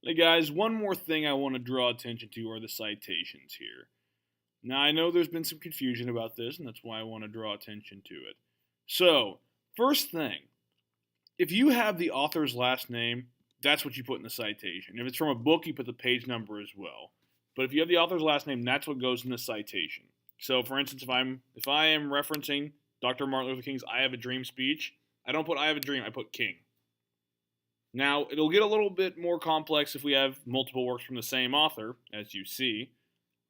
Hey guys, one more thing I want to draw attention to are the citations here. Now, I know there's been some confusion about this, and that's why I want to draw attention to it. So, first thing, if you have the author's last name, that's what you put in the citation. If it's from a book, you put the page number as well. But if you have the author's last name, that's what goes in the citation. So, for instance, if I am referencing Dr. Martin Luther King's "I Have a Dream" speech, I don't put "I have a dream," I put "King." Now, it'll get a little bit more complex if we have multiple works from the same author, as you see,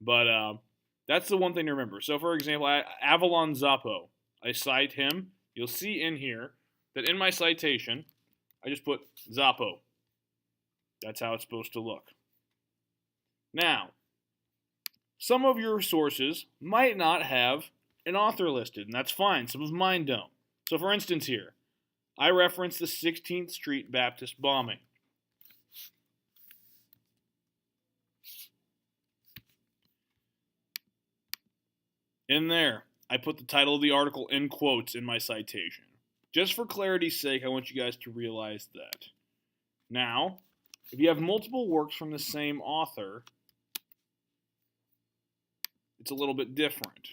but that's the one thing to remember. So, for example, Avalon Zappo, I cite him. You'll see in here that in my citation, I just put Zappo. That's how it's supposed to look. Now, some of your sources might not have an author listed, and that's fine. Some of mine don't. So, for instance, here, I reference the 16th Street Baptist bombing. In there, I put the title of the article in quotes in my citation. Just for clarity's sake, I want you guys to realize that. Now, if you have multiple works from the same author, it's a little bit different.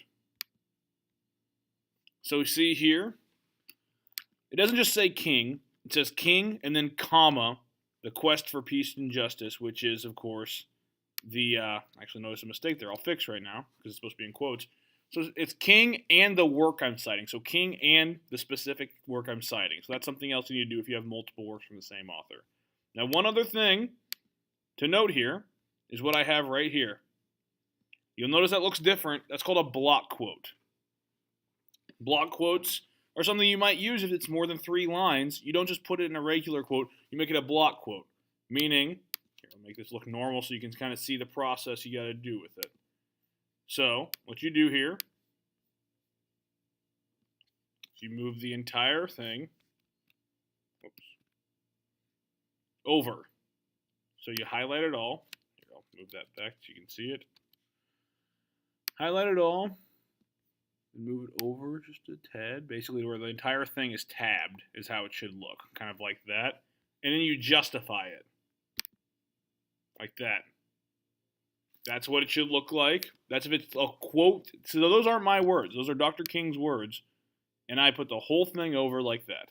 So see here, it doesn't just say King. It says King and then comma, the quest for peace and justice, which is, of course, the, actually notice a mistake there. I'll fix right now because it's supposed to be in quotes. So it's King and the work I'm citing. So King and the specific work I'm citing. So that's something else you need to do if you have multiple works from the same author. Now, one other thing to note here is what I have right here. You'll notice that looks different. That's called a block quote. Block quotes are something you might use if it's more than 3 lines. You don't just put it in a regular quote. You make it a block quote. Meaning, here, I'll make this look normal so you can kind of see the process you got to do with it. So, what you do here is you move the entire thing over. So you highlight it all. Here, I'll move that back so you can see it. Highlight it all. And move it over just a tad. Basically where the entire thing is tabbed is how it should look. Kind of like that. And then you justify it. Like that. That's what it should look like. That's if it's a quote. So those aren't my words. Those are Dr. King's words. And I put the whole thing over like that.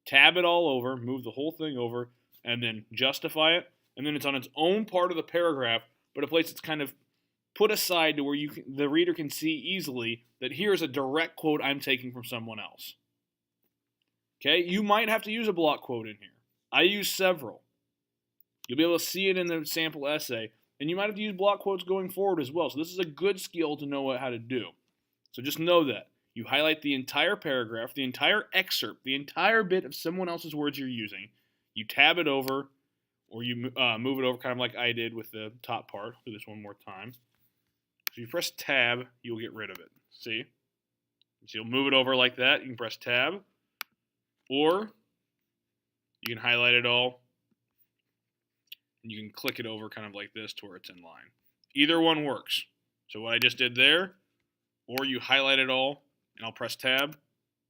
Tab it all over, move the whole thing over, and then justify it. And then it's on its own part of the paragraph, but a place that's kind of put aside to where the reader can see easily that here's a direct quote I'm taking from someone else. Okay, you might have to use a block quote in here. I use several. You'll be able to see it in the sample essay, and you might have to use block quotes going forward as well. So this is a good skill to know how to do. So just know that. You highlight the entire paragraph, the entire excerpt, the entire bit of someone else's words you're using. You tab it over, or you move it over kind of like I did with the top part. Do this one more time. So you press tab, you'll get rid of it. See? So you'll move it over like that. You can press tab. Or you can highlight it all. And you can click it over kind of like this to where it's in line. Either one works. So what I just did there, or you highlight it all, and I'll press tab,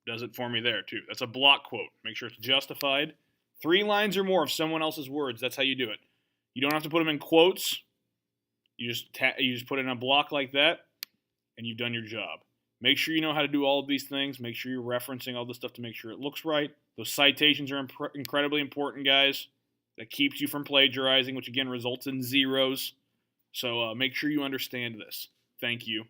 does it for me there too. That's a block quote. Make sure it's justified. 3 lines or more of someone else's words. That's how you do it. You don't have to put them in quotes. You just put it in a block like that, and you've done your job. Make sure you know how to do all of these things. Make sure you're referencing all this stuff to make sure it looks right. Those citations are incredibly important, guys. That keeps you from plagiarizing, which again results in zeros. So make sure you understand this. Thank you.